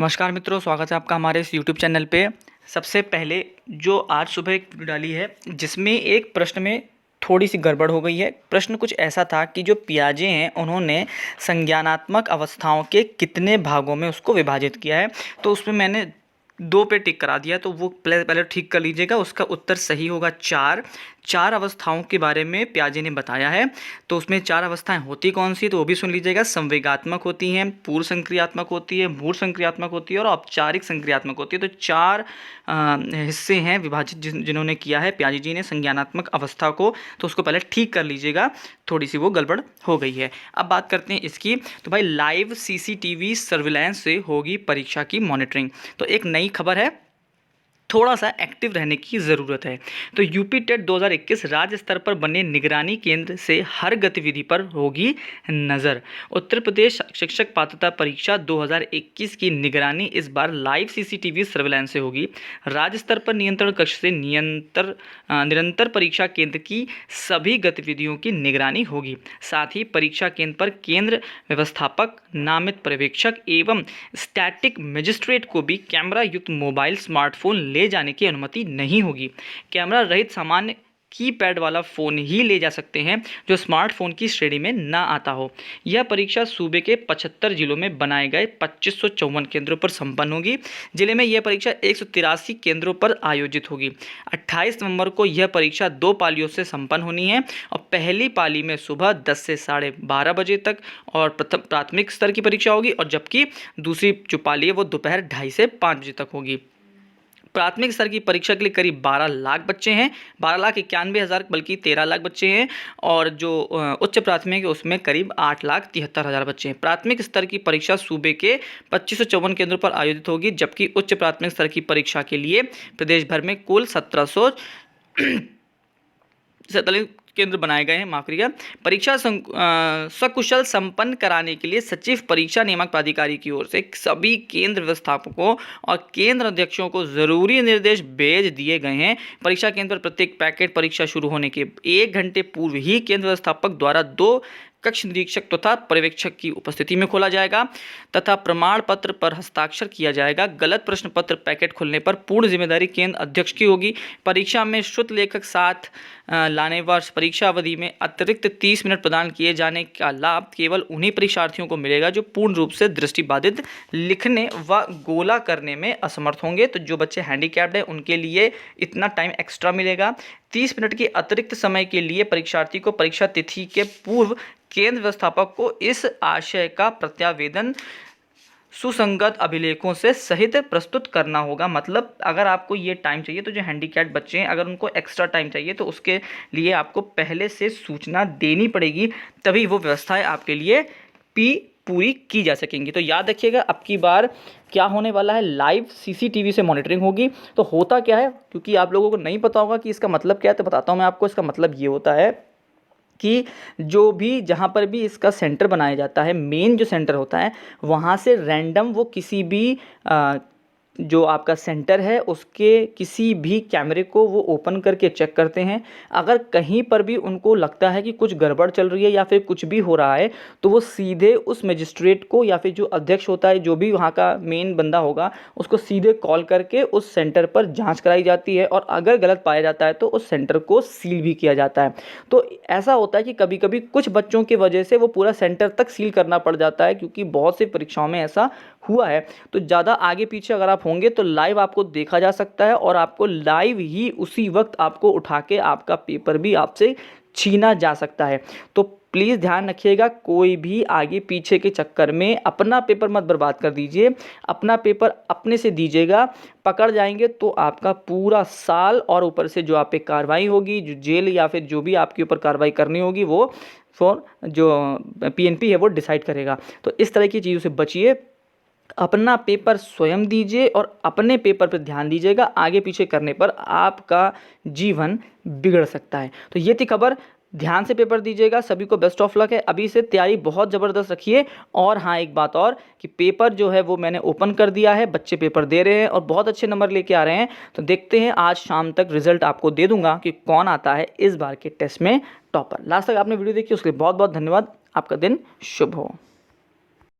नमस्कार मित्रों, स्वागत है आपका हमारे इस यूट्यूब चैनल पे। सबसे पहले जो आज सुबह एक वीडियो डाली है जिसमें एक प्रश्न में थोड़ी सी गड़बड़ हो गई है। प्रश्न कुछ ऐसा था कि जो पियाजे हैं उन्होंने संज्ञानात्मक अवस्थाओं के कितने भागों में उसको विभाजित किया है। तो उसमें मैंने 2 पे टिक करा दिया, तो वो पहले ठीक कर लीजिएगा। उसका उत्तर सही होगा 4। 4 अवस्थाओं के बारे में पियाजे ने बताया है। तो उसमें 4 अवस्थाएं होती कौन सी, तो वो भी सुन लीजिएगा। संवेगात्मक होती हैं, पूर्व संक्रियात्मक होती है, मूढ़ संक्रियात्मक होती है और औपचारिक संक्रियात्मक होती है। तो 4 हिस्से हैं विभाजित जिन्होंने किया है पियाजे जी ने संज्ञानात्मक अवस्था को। तो उसको पहले ठीक कर लीजिएगा, थोड़ी सी वो गड़बड़ हो गई है। अब बात करते हैं इसकी। तो भाई लाइव सीसीटीवी सर्विलांस से होगी परीक्षा की मॉनिटरिंग। तो एक नई खबर है, थोड़ा सा एक्टिव रहने की ज़रूरत है। तो यूपी टेट 2021 राज्य स्तर पर बने निगरानी केंद्र से हर गतिविधि पर होगी नज़र। उत्तर प्रदेश शिक्षक पात्रता परीक्षा 2021 की निगरानी इस बार लाइव सीसीटीवी सर्विलांस से होगी। राज्य स्तर पर नियंत्रण कक्ष से निरंतर परीक्षा केंद्र की सभी गतिविधियों की निगरानी होगी। साथ ही परीक्षा केंद्र पर केंद्र व्यवस्थापक, नामित पर्यवेक्षक एवं स्टैटिक मजिस्ट्रेट को भी कैमरा युक्त मोबाइल स्मार्टफोन ले जाने की अनुमति नहीं होगी। कैमरा रहित सामान्य कीपैड वाला फ़ोन ही ले जा सकते हैं जो स्मार्टफोन की श्रेणी में ना आता हो। यह परीक्षा सूबे के 75 जिलों में बनाए गए 2554 केंद्रों पर संपन्न होगी। जिले में यह परीक्षा 183 केंद्रों पर आयोजित होगी। 28 नवंबर को यह परीक्षा 2 पालियों से संपन्न होनी है और पहली पाली में सुबह 10 से 12:30 बजे तक और प्राथमिक स्तर की परीक्षा होगी, और जबकि दूसरी जो पाली है वो दोपहर 2:30 से 5 बजे तक होगी। प्राथमिक स्तर की परीक्षा के लिए करीब 12 लाख बच्चे हैं, 12,91,000 बल्कि 13 लाख बच्चे हैं, और जो उच्च प्राथमिक है उसमें करीब 8,73,000 बच्चे हैं। प्राथमिक स्तर की परीक्षा सूबे के 2554 केंद्रों पर आयोजित होगी, जबकि उच्च प्राथमिक स्तर की परीक्षा के लिए प्रदेश भर में कुल 1747 केंद्र बनाए गए हैं। माफ करिएगा। परीक्षा सकुशल संपन्न कराने के लिए सचिव परीक्षा नियामक प्राधिकारी की ओर से सभी केंद्र व्यवस्थापकों और केंद्र अध्यक्षों को जरूरी निर्देश भेज दिए गए हैं। परीक्षा केंद्र पर प्रत्येक पैकेट परीक्षा शुरू होने के 1 घंटे पूर्व ही केंद्र व्यवस्थापक द्वारा 2 कक्ष निरीक्षक तथा पर्यवेक्षक की उपस्थिति में खोला जाएगा तथा प्रमाण पत्र पर हस्ताक्षर किया जाएगा। गलत प्रश्न पत्र पैकेट खुलने पर पूर्ण जिम्मेदारी केंद्र अध्यक्ष की होगी। परीक्षा में श्रुत लेखक साथ लाने व परीक्षा अवधि में अतिरिक्त 30 मिनट प्रदान किए जाने का लाभ केवल उन्हीं परीक्षार्थियों को मिलेगा जो पूर्ण रूप से दृष्टिबाधित, लिखने व गोला करने में असमर्थ होंगे। तो जो बच्चे हैंडीकैप्ड हैं उनके लिए इतना टाइम एक्स्ट्रा मिलेगा। 30 मिनट के अतिरिक्त समय के लिए परीक्षार्थी को परीक्षा तिथि के पूर्व केंद्र व्यवस्थापक को इस आशय का प्रत्यावेदन सुसंगत अभिलेखों से सहित प्रस्तुत करना होगा। मतलब अगर आपको ये टाइम चाहिए तो जो हैंडीकैप्ड बच्चे हैं अगर उनको एक्स्ट्रा टाइम चाहिए तो उसके लिए आपको पहले से सूचना देनी पड़ेगी, तभी वो व्यवस्थाएं आपके लिए पूरी की जा सकेंगी। तो याद रखिएगा, अब की बार क्या होने वाला है, लाइव सीसीटीवी से मॉनिटरिंग होगी। तो होता क्या है, क्योंकि आप लोगों को नहीं पता होगा कि इसका मतलब क्या है, तो बताता हूँ मैं आपको। इसका मतलब ये होता है कि जो भी जहाँ पर भी इसका सेंटर बनाया जाता है, मेन जो सेंटर होता है, वहाँ से रैंडम वो किसी भी जो आपका सेंटर है उसके किसी भी कैमरे को वो ओपन करके चेक करते हैं। अगर कहीं पर भी उनको लगता है कि कुछ गड़बड़ चल रही है या फिर कुछ भी हो रहा है तो वो सीधे उस मजिस्ट्रेट को या फिर जो अध्यक्ष होता है, जो भी वहाँ का मेन बंदा होगा, उसको सीधे कॉल करके उस सेंटर पर जांच कराई जाती है, और अगर गलत पाया जाता है तो उस सेंटर को सील भी किया जाता है। तो ऐसा होता है कि कभी कभी कुछ बच्चों की वजह से वो पूरा सेंटर तक सील करना पड़ जाता है, क्योंकि बहुत सी परीक्षाओं में ऐसा हुआ है। तो ज़्यादा आगे पीछे अगर आप होंगे तो लाइव आपको देखा जा सकता है, और आपको लाइव ही उसी वक्त आपको उठा के आपका पेपर भी आपसे छीना जा सकता है। तो प्लीज़ ध्यान रखिएगा, कोई भी आगे पीछे के चक्कर में अपना पेपर मत बर्बाद कर दीजिए। अपना पेपर अपने से दीजिएगा, पकड़ जाएंगे तो आपका पूरा साल और ऊपर से जो आप पे कार्रवाई होगी, जो जेल या फिर जो भी आपके ऊपर कार्रवाई करनी होगी, वो फॉर जो PNP है वो डिसाइड करेगा। तो इस तरह की चीज़ों से बचिए, अपना पेपर स्वयं दीजिए और अपने पेपर पर ध्यान दीजिएगा। आगे पीछे करने पर आपका जीवन बिगड़ सकता है। तो ये थी खबर, ध्यान से पेपर दीजिएगा। सभी को बेस्ट ऑफ लक है। अभी से तैयारी बहुत ज़बरदस्त रखिए। और हाँ, एक बात और कि पेपर जो है वो मैंने ओपन कर दिया है, बच्चे पेपर दे रहे हैं और बहुत अच्छे नंबर लेके आ रहे हैं। तो देखते हैं, आज शाम तक रिजल्ट आपको दे दूंगा कि कौन आता है इस बार के टेस्ट में टॉपर। लास्ट तक आपने वीडियो देखी उसके लिए बहुत बहुत धन्यवाद। आपका दिन शुभ हो।